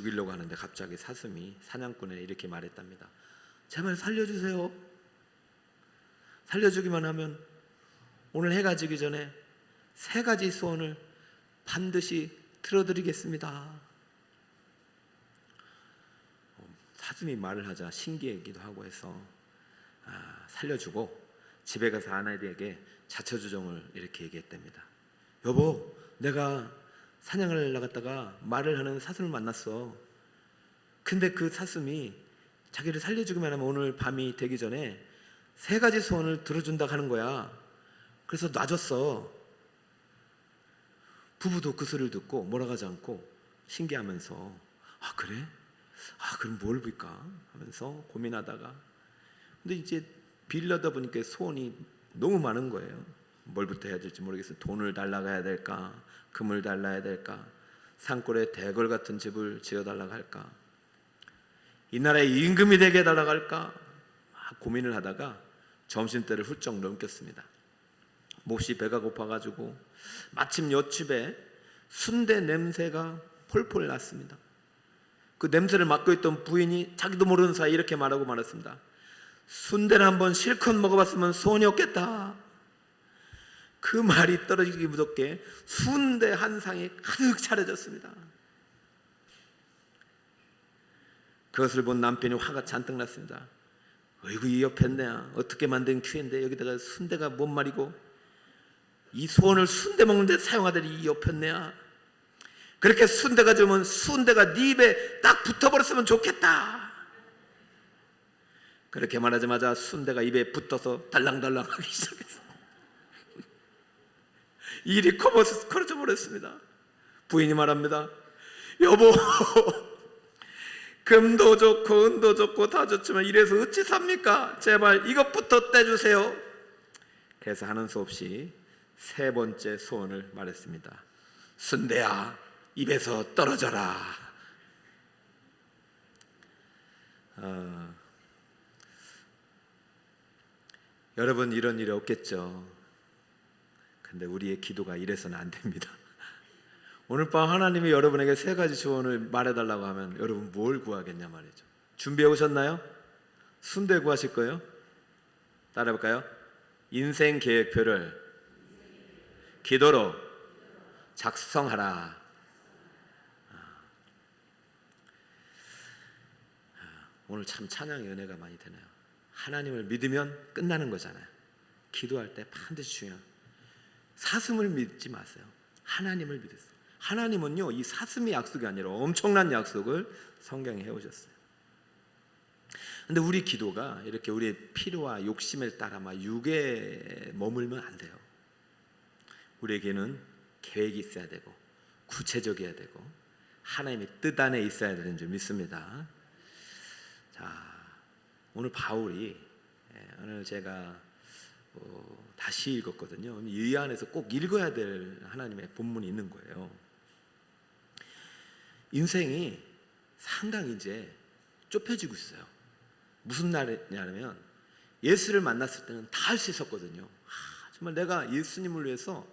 죽이려고 하는데 갑자기 사슴이 사냥꾼에 이렇게 말했답니다. 제발 살려주세요. 살려주기만 하면 오늘 해가 지기 전에 3가지 소원을 반드시 들어드리겠습니다. 사슴이 말을 하자 신기하기도 하고 해서 살려주고 집에 가서 아내에게 자초지종을 이렇게 얘기했답니다. 여보, 내가 사냥을 나갔다가 말을 하는 사슴을 만났어. 근데 그 사슴이 자기를 살려주기만 하면 오늘 밤이 되기 전에 3가지 소원을 들어준다 하는 거야. 그래서 놔줬어. 부부도 그 소리를 듣고 뭐라고 하지 않고 신기하면서 아 그래? 아 그럼 뭘 빌까? 하면서 고민하다가 근데 이제 빌려다 보니까 소원이 너무 많은 거예요. 뭘부터 해야 될지 모르겠어요. 돈을 달라고 해야 될까? 금을 달라야 될까? 산골에 대궐 같은 집을 지어달라고 할까? 이 나라의 임금이 되게 해달라고 할까? 막 고민을 하다가 점심때를 훌쩍 넘겼습니다. 몹시 배가 고파가지고 마침 옆집에 순대 냄새가 폴폴 났습니다. 그 냄새를 맡고 있던 부인이 자기도 모르는 사이 이렇게 말하고 말았습니다. 순대를 한번 실컷 먹어봤으면 소원이 없겠다. 그 말이 떨어지기 무섭게 순대 한 상이 가득 차려졌습니다. 그것을 본 남편이 화가 잔뜩 났습니다. 어이구 이 옆했네. 어떻게 만든 큐인데 여기다가 순대가 뭔 말이고 이 소원을 순대 먹는데 사용하더니 이 옆했네. 그렇게 순대가 좋으면 순대가 네 입에 딱 붙어버렸으면 좋겠다. 그렇게 말하자마자 순대가 입에 붙어서 달랑달랑 하기 시작했어요. 일이 커져 버렸습니다. 부인이 말합니다. 여보 금도 좋고 은도 좋고 다 좋지만 이래서 어찌 삽니까? 제발 이것부터 떼주세요. 그래서 하는 수 없이 3번째 소원을 말했습니다. 순대야 입에서 떨어져라. 여러분 이런 일이 없겠죠. 근데 우리의 기도가 이래서는 안 됩니다. 오늘 밤 하나님이 여러분에게 3가지 소원을 말해달라고 하면 여러분 뭘 구하겠냐 말이죠. 준비해 오셨나요? 순대 구하실 거예요? 따라해볼까요? 인생 계획표를 기도로 작성하라. 오늘 참 찬양의 은혜가 많이 되네요. 하나님을 믿으면 끝나는 거잖아요. 기도할 때 반드시 중요한 사슴을 믿지 마세요. 하나님을 믿으세요. 하나님은요 이 사슴의 약속이 아니라 엄청난 약속을 성경에 해오셨어요. 근데 우리 기도가 이렇게 우리의 필요와 욕심을 따라 막 육에 머물면 안 돼요. 우리에게는 계획이 있어야 되고 구체적이어야 되고 하나님의 뜻 안에 있어야 되는 줄 믿습니다. 자, 오늘 바울이 오늘 제가 다시 읽었거든요. 이 안에서 꼭 읽어야 될 하나님의 본문이 있는 거예요. 인생이 상당히 이제 좁혀지고 있어요. 무슨 날이냐면 예수를 만났을 때는 다 할 수 있었거든요. 정말 내가 예수님을 위해서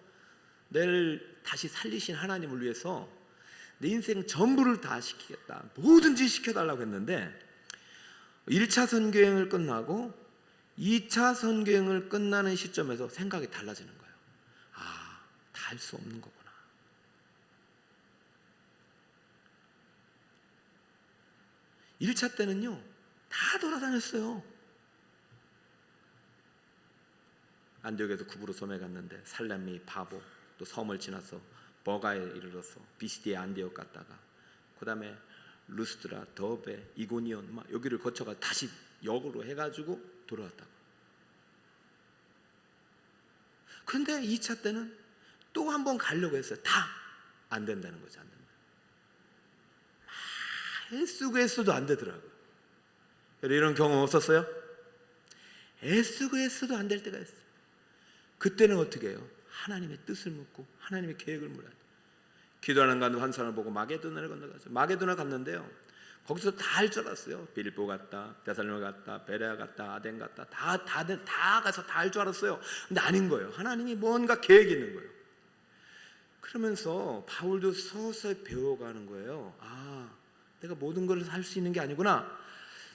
내를 다시 살리신 하나님을 위해서 내 인생 전부를 다 시키겠다. 뭐든지 시켜달라고 했는데 1차 선교행을 끝나고 2차 선교행을 끝나는 시점에서 생각이 달라지는 거예요. 다 할 수 없는 거구나. 일 1차 때는요 다 돌아다녔어요. 안디옥에서 구부로 섬에 갔는데 살렘이 바보, 또 섬을 지나서 버가에 이르러서 비시디에 안디옥 갔다가 그 다음에 루스드라, 더베, 이고니온 막 여기를 거쳐가 다시 역으로 해가지고 돌아왔다고. 그런데 2차 때는 또 한 번 가려고 했어요. 다 안 된다는 거죠. 안 된다. 애쓰고 애써도 안 되더라고요. 이런 경험 없었어요? 애쓰고 애써도 안 될 때가 있어요. 그때는 어떻게 해요? 하나님의 뜻을 묻고 하나님의 계획을 물어야 돼요. 기도하는 가운데 한 사람을 보고 마게도나를 건너가죠. 마게도나 갔는데요 거기서 다 할 줄 알았어요. 빌립보 갔다, 데살로니가 갔다, 베레아 갔다, 아덴 갔다, 다 가서 다 할 줄 알았어요. 근데 아닌 거예요. 하나님이 뭔가 계획이 있는 거예요. 그러면서 바울도 서서히 배워가는 거예요. 내가 모든 것을 할 수 있는 게 아니구나.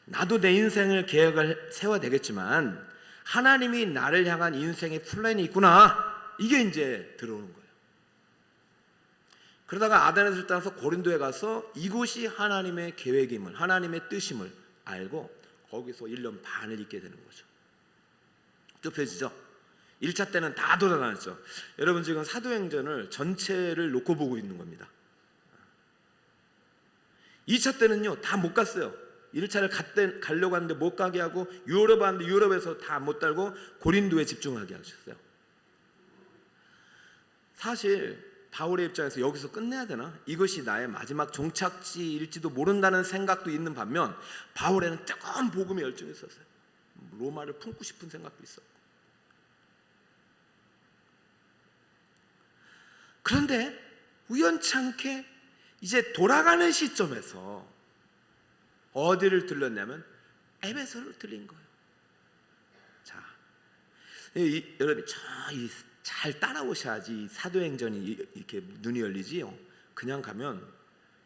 나도 내 인생을 계획을 세워야 되겠지만 하나님이 나를 향한 인생의 플랜이 있구나. 이게 이제 들어오는 거예요. 그러다가 아덴에서 떠나서 고린도에 가서 이곳이 하나님의 계획임을, 하나님의 뜻임을 알고 거기서 1년 반을 있게 되는 거죠. 좁혀지죠. 1차 때는 다 돌아다녔죠. 여러분 지금 사도행전을 전체를 놓고 보고 있는 겁니다. 2차 때는요 다 못 갔어요. 1차를 가려고 하는데 못 가게 하고, 유럽 하는데 유럽에서 다 못 달고 고린도에 집중하게 하셨어요. 사실 바울의 입장에서 여기서 끝내야 되나? 이것이 나의 마지막 종착지일지도 모른다는 생각도 있는 반면 바울에는 뜨거운 복음의 열정이 있었어요. 로마를 품고 싶은 생각도 있었고. 그런데 우연찮게 이제 돌아가는 시점에서 어디를 들렀냐면 에베소를 들린 거예요. 자, 여러분 잘 따라오셔야지 사도행전이 이렇게 눈이 열리지요. 그냥 가면,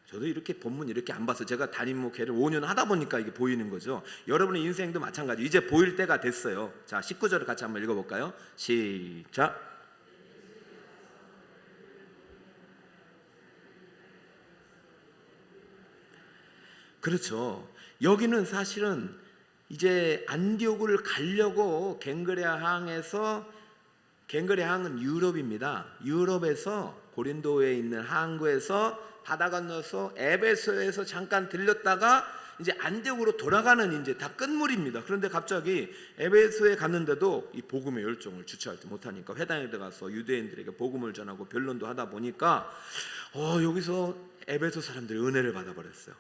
저도 이렇게 본문 이렇게 안 봐서 제가 담임 목회를 5년 하다 보니까 이게 보이는 거죠. 여러분의 인생도 마찬가지. 이제 보일 때가 됐어요. 자, 19절을 같이 한번 읽어볼까요? 시작. 그렇죠. 여기는 사실은 이제 안디옥을 가려고 갱그레아 항에서, 갱그레아 항은 유럽입니다. 유럽에서 고린도에 있는 항구에서 바다 건너서 에베소에서 잠깐 들렸다가 이제 안디옥으로 돌아가는 이제 다 끝물입니다. 그런데 갑자기 에베소에 갔는데도 이 복음의 열정을 주체하지 못하니까 회당에 들어가서 유대인들에게 복음을 전하고 변론도 하다 보니까 여기서 에베소 사람들이 은혜를 받아버렸어요.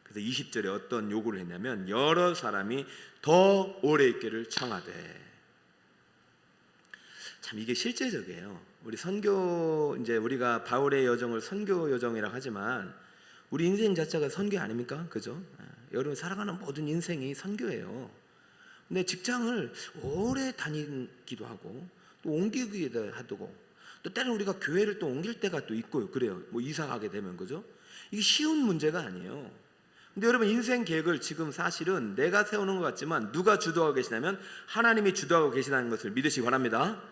그래서 20절에 어떤 요구를 했냐면 여러 사람이 더 오래 있기를 청하되. 참 이게 실제적이에요. 우리 선교, 이제 우리가 바울의 여정을 선교 여정이라 하지만 우리 인생 자체가 선교 아닙니까? 그죠? 여러분 살아가는 모든 인생이 선교예요. 근데 직장을 오래 다니기도 하고 또 옮기기도 하고 또 때로는 우리가 교회를 또 옮길 때가 또 있고요. 그래요. 뭐 이사 가게 되면, 그죠? 이게 쉬운 문제가 아니에요. 근데 여러분 인생 계획을 지금 사실은 내가 세우는 것 같지만 누가 주도하고 계시냐면 하나님이 주도하고 계시다는 것을 믿으시기 바랍니다.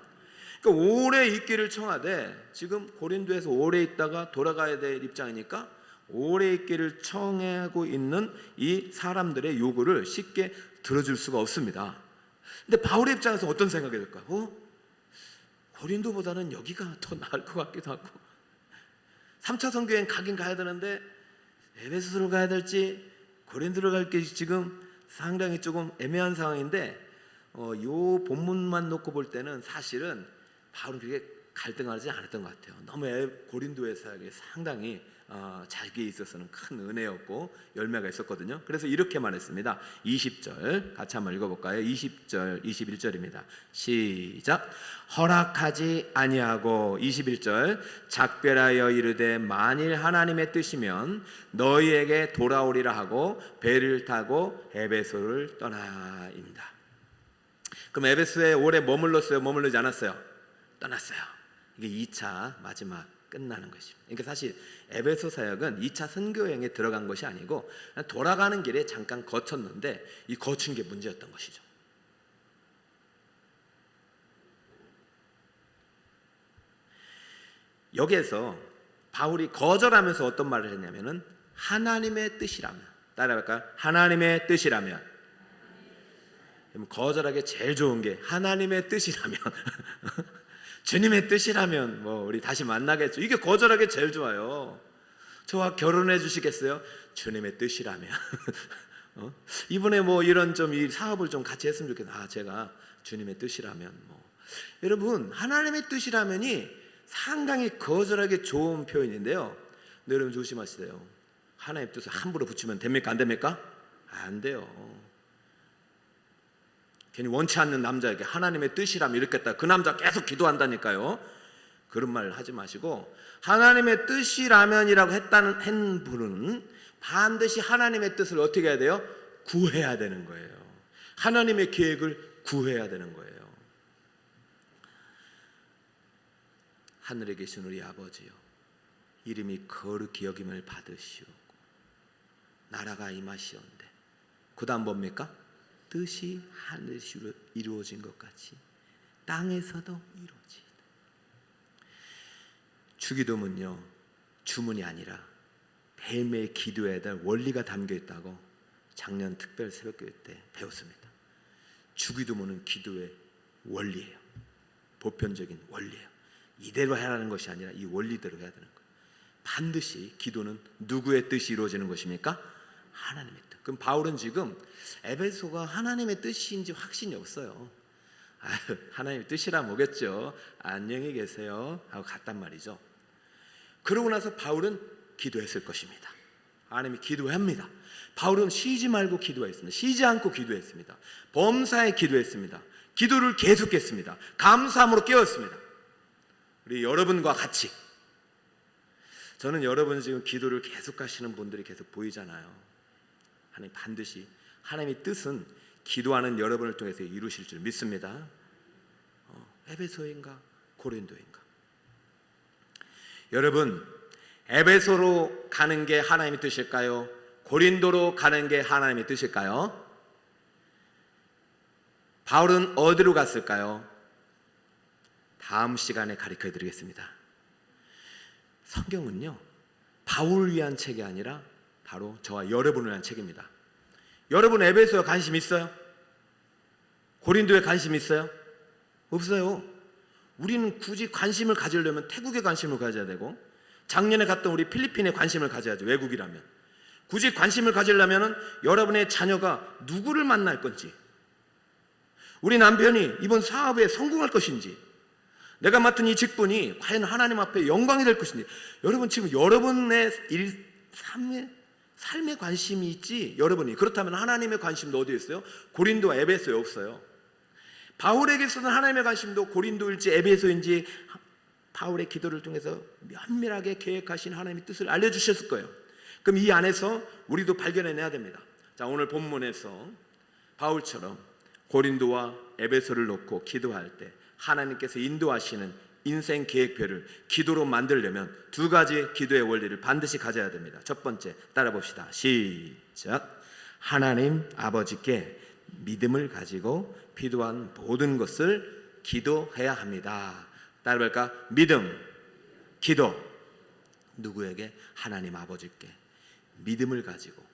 그러니까 오래 있기를 청하되, 지금 고린도에서 오래 있다가 돌아가야 될 입장이니까 오래 있기를 청하고 있는 이 사람들의 요구를 쉽게 들어줄 수가 없습니다. 근데 바울의 입장에서 어떤 생각이 들까요? 고린도보다는 여기가 더 나을 것 같기도 하고, 3차 선교행 가긴 가야 되는데 에베소로 가야 될지 고린도로 갈지 지금 상당히 조금 애매한 상황인데, 요 본문만 놓고 볼 때는 사실은 바울은 그렇게 갈등하지 않았던 것 같아요. 너무 고린도의 사역이 상당히 자기에 있어서는 큰 은혜였고 열매가 있었거든요. 그래서 이렇게 말했습니다. 20절 같이 한번 읽어볼까요? 20절 21절입니다. 시작. 허락하지 아니하고, 21절, 작별하여 이르되 만일 하나님의 뜻이면 너희에게 돌아오리라 하고 배를 타고 에베소를 떠나입니다. 그럼 에베소에 오래 머물렀어요? 머물르지 않았어요? 떠났어요. 이게 2차 마지막 끝나는 것입니다. 그러니까 사실 에베소 사역은 2차 선교여행에 들어간 것이 아니고 그냥 돌아가는 길에 잠깐 거쳤는데 이 거친 게 문제였던 것이죠. 여기에서 바울이 거절하면서 어떤 말을 했냐면은 하나님의 뜻이라면, 따라할까요? 하나님의 뜻이라면. 거절하기 제일 좋은 게 하나님의 뜻이라면 주님의 뜻이라면 뭐 우리 다시 만나겠죠. 이게 거절하기 제일 좋아요. 저와 결혼해 주시겠어요? 주님의 뜻이라면. 이번에 뭐 이런 좀 이 사업을 좀 같이 했으면 좋겠다. 제가 주님의 뜻이라면 뭐. 여러분 하나님의 뜻이라면이 상당히 거절하기 좋은 표현인데요. 근데 여러분 조심하시세요. 하나님의 뜻을 함부로 붙이면 됩니까? 안 됩니까? 안 돼요. 괜히 원치 않는 남자에게 하나님의 뜻이라면 이렇겠다. 그 남자 계속 기도한다니까요. 그런 말 하지 마시고, 하나님의 뜻이라면이라고 했다는 분은 반드시 하나님의 뜻을 어떻게 해야 돼요? 구해야 되는 거예요. 하나님의 계획을 구해야 되는 거예요. 하늘에 계신 우리 아버지요, 이름이 거룩히 여김을 받으시옵고 나라가 임하시온대. 그 다음 뭡니까? 뜻이 하늘에서 이루어진 것 같이 땅에서도 이루어지이다. 주기도문요, 주문이 아니라 매일매일 기도해야 될 원리가 담겨 있다고 작년 특별 새벽교회 때 배웠습니다. 주기도문은 기도의 원리예요. 보편적인 원리예요. 이대로 하라는 것이 아니라 이 원리대로 해야 되는 거예요. 반드시 기도는 누구의 뜻이 이루어지는 것입니까? 하나님의 뜻. 그럼 바울은 지금 에베소가 하나님의 뜻인지 확신이 없어요. 하나님의 뜻이라 뭐겠죠. 안녕히 계세요 하고 갔단 말이죠. 그러고 나서 바울은 기도했을 것입니다. 하나님이 기도합니다. 바울은 쉬지 말고 기도했습니다. 쉬지 않고 기도했습니다. 범사에 기도했습니다. 기도를 계속했습니다. 감사함으로 깨웠습니다. 우리 여러분과 같이, 저는 여러분 지금 기도를 계속 하시는 분들이 계속 보이잖아요. 하나님 반드시 하나님의 뜻은 기도하는 여러분을 통해서 이루실 줄 믿습니다. 에베소인가 고린도인가? 여러분, 에베소로 가는 게 하나님의 뜻일까요? 고린도로 가는 게 하나님의 뜻일까요? 바울은 어디로 갔을까요? 다음 시간에 가르쳐 드리겠습니다. 성경은요, 바울을 위한 책이 아니라 바로 저와 여러분을 위한 책입니다. 여러분 에베소에 관심 있어요? 고린도에 관심 있어요? 없어요. 우리는 굳이 관심을 가지려면 태국에 관심을 가져야 되고, 작년에 갔던 우리 필리핀에 관심을 가져야죠. 외국이라면. 굳이 관심을 가지려면 여러분의 자녀가 누구를 만날 건지, 우리 남편이 이번 사업에 성공할 것인지, 내가 맡은 이 직분이 과연 하나님 앞에 영광이 될 것인지, 여러분 지금 여러분의 삶에 관심이 있지, 여러분이 그렇다면 하나님의 관심도 어디에 있어요? 고린도와 에베소에 없어요. 바울에게서는 하나님의 관심도 고린도일지 에베소인지 바울의 기도를 통해서 면밀하게 계획하신 하나님의 뜻을 알려주셨을 거예요. 그럼 이 안에서 우리도 발견해내야 됩니다. 자, 오늘 본문에서 바울처럼 고린도와 에베소를 놓고 기도할 때 하나님께서 인도하시는 인생 계획표를 기도로 만들려면 두 가지 기도의 원리를 반드시 가져야 됩니다. 첫 번째, 따라 봅시다. 시작. 하나님 아버지께 믿음을 가지고 필요한 모든 것을 기도해야 합니다. 따라 볼까? 믿음, 기도. 누구에게? 하나님 아버지께 믿음을 가지고,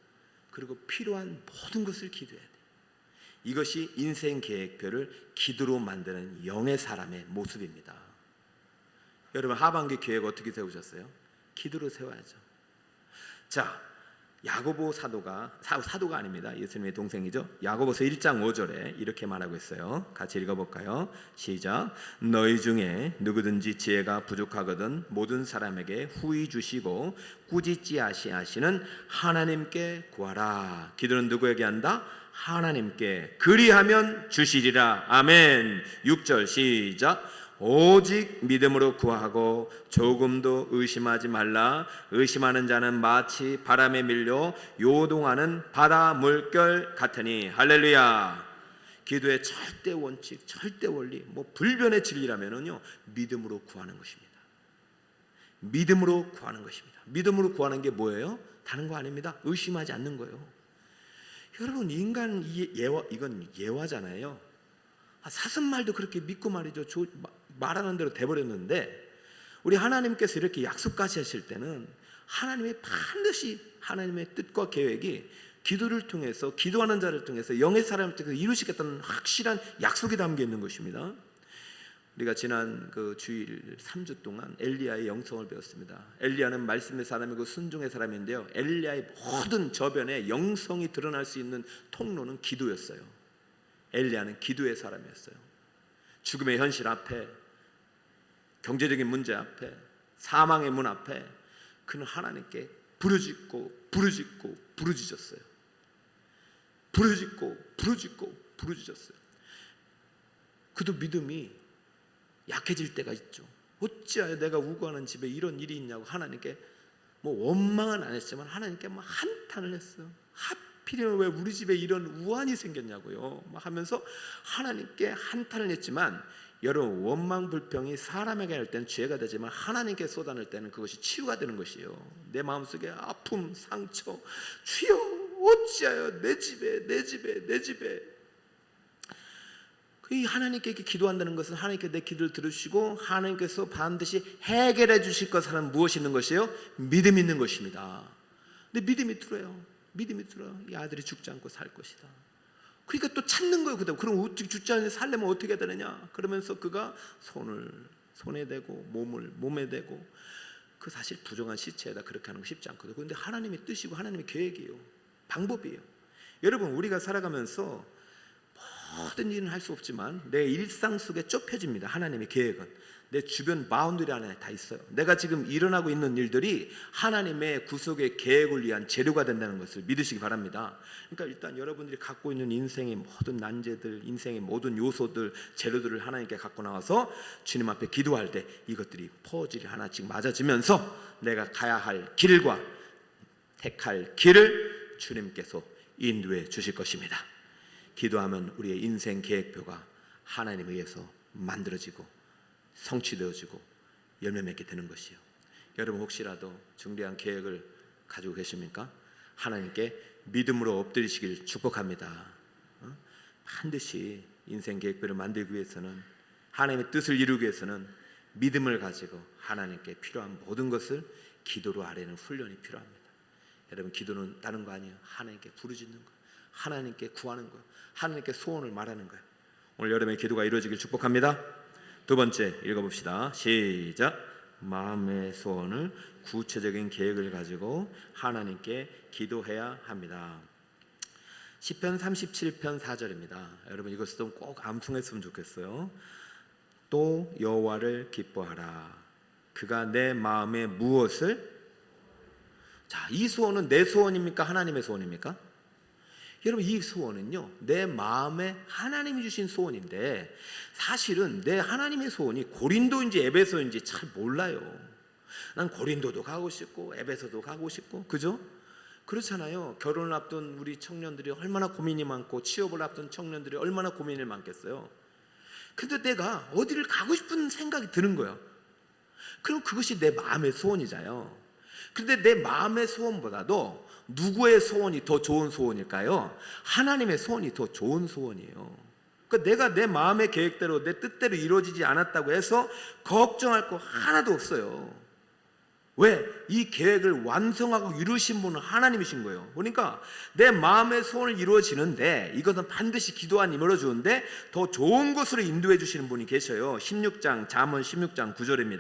그리고 필요한 모든 것을 기도해야 돼요. 이것이 인생 계획표를 기도로 만드는 영의 사람의 모습입니다. 여러분 하반기 계획 어떻게 세우셨어요? 기도로 세워야죠. 자, 야고보 사도가 아닙니다. 예수님의 동생이죠. 야고보서 1장 5절에 이렇게 말하고 있어요. 같이 읽어볼까요? 시작. 너희 중에 누구든지 지혜가 부족하거든 모든 사람에게 후히 주시고 꾸짖지 아시하시는 하나님께 구하라. 기도는 누구에게 한다? 하나님께. 그리하면 주시리라. 아멘. 6절 시작. 오직 믿음으로 구하고 조금도 의심하지 말라. 의심하는 자는 마치 바람에 밀려 요동하는 바다 물결 같으니. 할렐루야. 기도의 절대 원칙, 절대 원리, 불변의 진리라면은요, 믿음으로 구하는 것입니다. 믿음으로 구하는 것입니다. 믿음으로 구하는 게 뭐예요? 다른 거 아닙니다. 의심하지 않는 거예요. 여러분, 인간 이건 예화잖아요. 사슴말도 그렇게 믿고 말이죠. 말하는 대로 돼버렸는데, 우리 하나님께서 이렇게 약속까지 하실 때는 하나님의 반드시 하나님의 뜻과 계획이 기도를 통해서, 기도하는 자를 통해서, 영의 사람을 통해서 이루시겠다는 확실한 약속이 담겨 있는 것입니다. 우리가 지난 그 주일 3주 동안 엘리야의 영성을 배웠습니다. 엘리야는 말씀의 사람이고 순종의 사람인데요, 엘리야의 모든 저변에 영성이 드러날 수 있는 통로는 기도였어요. 엘리야는 기도의 사람이었어요. 죽음의 현실 앞에, 경제적인 문제 앞에, 사망의 문 앞에 그는 하나님께 부르짖고 부르짖었어요. 부르짖었어요. 그도 믿음이 약해질 때가 있죠. 어찌하여 내가 우거하는 집에 이런 일이 있냐고 하나님께 원망은 안 했지만 하나님께 한탄을 했어요. 하필이면 왜 우리 집에 이런 우환이 생겼냐고요 하면서 하나님께 한탄을 했지만, 여러분 원망 불평이 사람에게 할 때는 죄가 되지만 하나님께 쏟아낼 때는 그것이 치유가 되는 것이에요. 내 마음속에 아픔, 상처, 주여 어찌하여 내 집에 내 집에 내 집에. 이 하나님께 이렇게 기도한다는 것은 하나님께 내 기도를 들으시고 하나님께서 반드시 해결해 주실 것은 무엇이 있는 것이에요? 믿음이 있는 것입니다. 근데 믿음이 들어요. 믿음이 들어요. 이 아들이 죽지 않고 살 것이다. 그러니까 또 찾는 거예요. 그럼 어떻게 죽지 않고 살려면 어떻게 해야 되느냐? 그러면서 그가 손을 손에 대고 몸에 대고, 그 사실 부정한 시체에다 그렇게 하는 거 쉽지 않거든요. 그런데 하나님의 뜻이고 하나님의 계획이에요. 방법이에요. 여러분, 우리가 살아가면서 모든 일은 할 수 없지만 내 일상 속에 좁혀집니다. 하나님의 계획은 내 주변 바운더리 안에 다 있어요. 내가 지금 일어나고 있는 일들이 하나님의 구속의 계획을 위한 재료가 된다는 것을 믿으시기 바랍니다. 그러니까 일단 여러분들이 갖고 있는 인생의 모든 난제들, 인생의 모든 요소들, 재료들을 하나님께 갖고 나와서 주님 앞에 기도할 때 이것들이 퍼즐이 하나씩 맞아지면서 내가 가야 할 길과 택할 길을 주님께서 인도해 주실 것입니다. 기도하면 우리의 인생 계획표가 하나님에 의해서 만들어지고 성취되어지고 열매 맺게 되는 것이요. 여러분, 혹시라도 중대한 계획을 가지고 계십니까? 하나님께 믿음으로 엎드리시길 축복합니다. 반드시 인생 계획표를 만들기 위해서는, 하나님의 뜻을 이루기 위해서는 믿음을 가지고 하나님께 필요한 모든 것을 기도로 아뢰는 훈련이 필요합니다. 여러분, 기도는 다른 거 아니에요. 하나님께 부르짖는 거, 하나님께 구하는 거, 하나님께 소원을 말하는 거예요. 오늘 여러분의 기도가 이루어지길 축복합니다. 두 번째 읽어봅시다. 시작. 마음의 소원을 구체적인 계획을 가지고 하나님께 기도해야 합니다. 시편 37편 4절입니다. 여러분, 이것을 좀 꼭 암송했으면 좋겠어요. 또 여호와를 기뻐하라. 그가 내 마음에 무엇을. 자, 이 소원은 내 소원입니까? 하나님의 소원입니까? 여러분, 이 소원은요, 내 마음에 하나님이 주신 소원인데, 사실은 내 하나님의 소원이 고린도인지 에베소인지 잘 몰라요. 난 고린도도 가고 싶고 에베소도 가고 싶고, 그죠? 그렇잖아요. 결혼을 앞둔 우리 청년들이 얼마나 고민이 많고, 취업을 앞둔 청년들이 얼마나 고민이 많겠어요. 근데 내가 어디를 가고 싶은 생각이 드는 거예요. 그럼 그것이 내 마음의 소원이잖아요. 그런데 내 마음의 소원보다도 누구의 소원이 더 좋은 소원일까요? 하나님의 소원이 더 좋은 소원이에요. 그러니까 내가 내 마음의 계획대로, 내 뜻대로 이루어지지 않았다고 해서 걱정할 거 하나도 없어요. 왜? 이 계획을 완성하고 이루신 분은 하나님이신 거예요. 그러니까 내 마음의 소원을 이루어지는데, 이것은 반드시 기도한 이루어주는데 더 좋은 곳으로 인도해 주시는 분이 계셔요. 16장, 잠언 16장 9절입니다.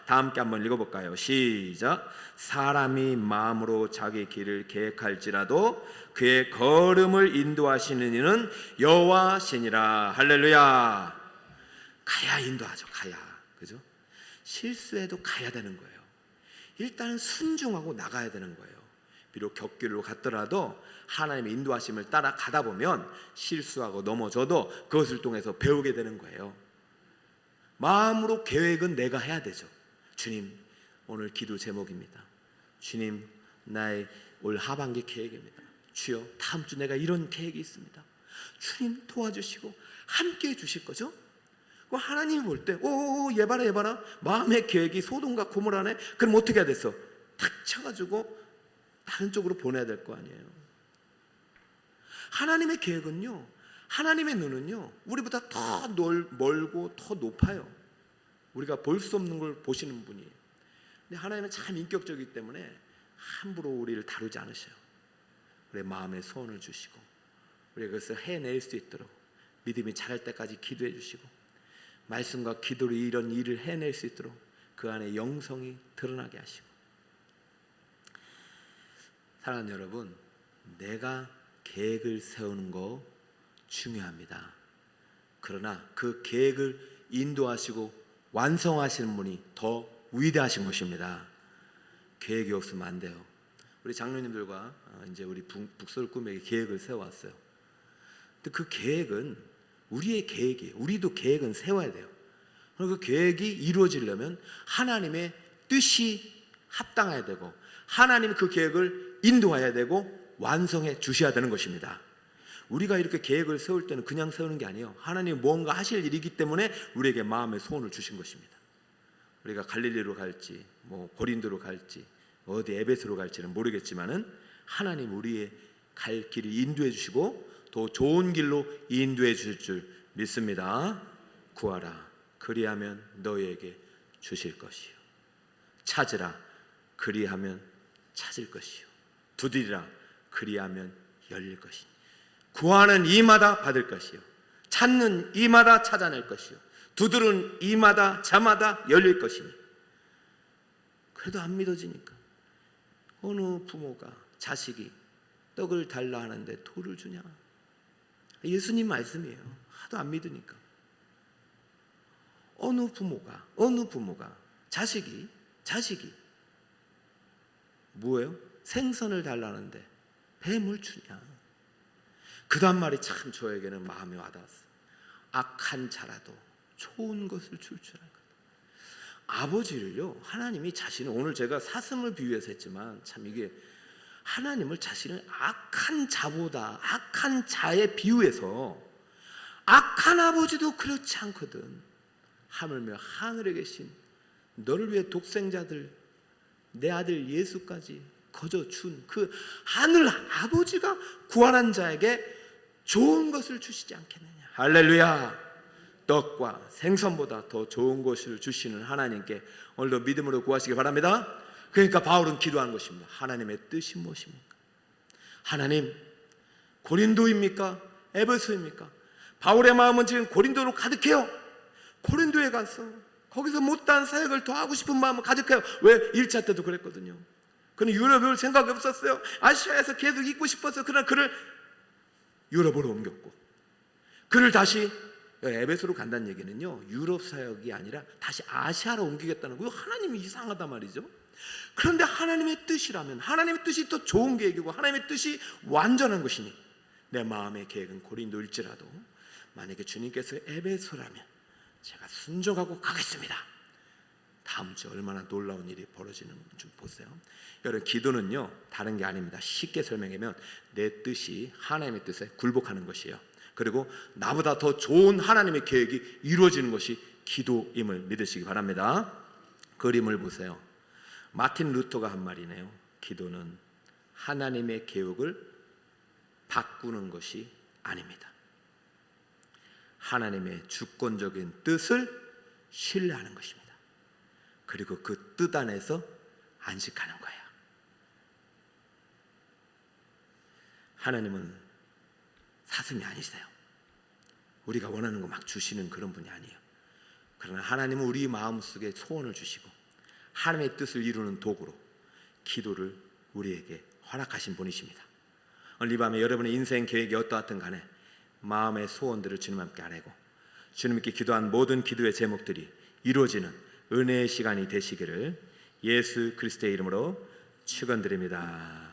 다 함께 한번 읽어볼까요? 시작. 사람이 마음으로 자기 길을 계획할지라도 그의 걸음을 인도하시는 이는 여호와시니라. 할렐루야. 가야 인도하죠. 가야. 그죠? 실수해도 가야 되는 거예요. 일단은 순종하고 나가야 되는 거예요. 비록 격길로 갔더라도 하나님의 인도하심을 따라 가다 보면 실수하고 넘어져도 그것을 통해서 배우게 되는 거예요. 마음으로 계획은 내가 해야 되죠. 주님, 오늘 기도 제목입니다. 주님, 나의 올 하반기 계획입니다. 주여, 다음 주 내가 이런 계획이 있습니다. 주님 도와주시고 함께 해주실 거죠? 하나님이 볼 때, 얘 봐라, 마음의 계획이 소돔과 고모라네. 그럼 어떻게 해야 됐어? 탁 쳐가지고 다른 쪽으로 보내야 될 거 아니에요. 하나님의 계획은요, 하나님의 눈은요, 우리보다 더 멀고 더 높아요. 우리가 볼 수 없는 걸 보시는 분이에요. 근데 하나님은 참 인격적이기 때문에 함부로 우리를 다루지 않으셔요. 우리의 마음의 소원을 주시고 우리가 그것을 해낼 수 있도록 믿음이 자랄 때까지 기도해 주시고, 말씀과 기도로 이런 일을 해낼 수 있도록 그 안에 영성이 드러나게 하시고. 사랑하는 여러분, 내가 계획을 세우는 거 중요합니다. 그러나 그 계획을 인도하시고 완성하시는 분이 더 위대하신 것입니다. 계획이 없으면 안 돼요. 우리 장로님들과 이제 우리 북설 꿈에게 계획을 세워왔어요. 근데 그 계획은 우리의 계획이에요. 우리도 계획은 세워야 돼요. 그 계획이 이루어지려면 하나님의 뜻이 합당해야 되고, 하나님 그 계획을 인도해야 되고 완성해 주셔야 되는 것입니다. 우리가 이렇게 계획을 세울 때는 그냥 세우는 게 아니에요. 하나님이 뭔가 하실 일이기 때문에 우리에게 마음의 소원을 주신 것입니다. 우리가 갈릴리로 갈지, 고린도로 갈지, 어디 에베소로 갈지는 모르겠지만은 하나님 우리의 갈 길을 인도해 주시고 더 좋은 길로 인도해 주실 줄 믿습니다. 구하라 그리하면 너희에게 주실 것이요 찾으라 그리하면 찾을 것이요 두드리라 그리하면 열릴 것이니 구하는 이마다 받을 것이요 찾는 이마다 찾아낼 것이요 두드리는 이마다 자마다 열릴 것이니. 그래도 안 믿어지니까 어느 부모가 자식이 떡을 달라 하는데 돌을 주냐? 예수님 말씀이에요. 하도 안 믿으니까. 어느 부모가 자식이 뭐예요? 생선을 달라는데 뱀을 주냐? 그 다음 말이 참 저에게는 마음에 와닿았어요. 악한 자라도 좋은 것을 줄 줄 알거든. 아버지를요, 하나님이 자신을, 오늘 제가 사슴을 비유해서 했지만 참 이게 하나님을 자신을 악한 자보다 악한 자에 비유해서 악한 아버지도 그렇지 않거든. 하물며 하늘에 계신 너를 위해 독생자들 내 아들 예수까지 거저 준 그 하늘 아버지가 구원한 자에게 좋은 것을 주시지 않겠느냐. 할렐루야. 떡과 생선보다 더 좋은 것을 주시는 하나님께 오늘도 믿음으로 구하시기 바랍니다. 그러니까 바울은 기도하는 것입니다. 하나님의 뜻이 무엇입니까? 하나님, 고린도입니까? 에베소입니까? 바울의 마음은 지금 고린도로 가득해요. 고린도에 가서 거기서 못다한 사역을 더 하고 싶은 마음은 가득해요. 왜? 1차 때도 그랬거든요. 그는 유럽에 올 생각이 없었어요. 아시아에서 계속 있고 싶어서 그러나 그를 유럽으로 옮겼고, 그를 다시 에베소로 간다는 얘기는요, 유럽 사역이 아니라 다시 아시아로 옮기겠다는 거예요. 하나님이 이상하단 말이죠. 그런데 하나님의 뜻이라면, 하나님의 뜻이 또 좋은 계획이고 하나님의 뜻이 완전한 것이니 내 마음의 계획은 고린도일지라도 만약에 주님께서 에베소라면 제가 순종하고 가겠습니다. 다음 주 얼마나 놀라운 일이 벌어지는 좀 보세요. 여러분, 기도는요 다른 게 아닙니다. 쉽게 설명하면 내 뜻이 하나님의 뜻에 굴복하는 것이에요. 그리고 나보다 더 좋은 하나님의 계획이 이루어지는 것이 기도임을 믿으시기 바랍니다. 그림을 보세요. 마틴 루터가 한 말이네요. 기도는 하나님의 계획을 바꾸는 것이 아닙니다. 하나님의 주권적인 뜻을 신뢰하는 것입니다. 그리고 그 뜻 안에서 안식하는 거예요. 하나님은 사슴이 아니세요. 우리가 원하는 거 막 주시는 그런 분이 아니에요. 그러나 하나님은 우리 마음속에 소원을 주시고 하나님의 뜻을 이루는 도구로 기도를 우리에게 허락하신 분이십니다. 오늘 이 밤에 여러분의 인생 계획이 어떠하든 간에 마음의 소원들을 주님 함께 아뢰고 주님께 기도한 모든 기도의 제목들이 이루어지는 은혜의 시간이 되시기를 예수 그리스도의 이름으로 축원드립니다.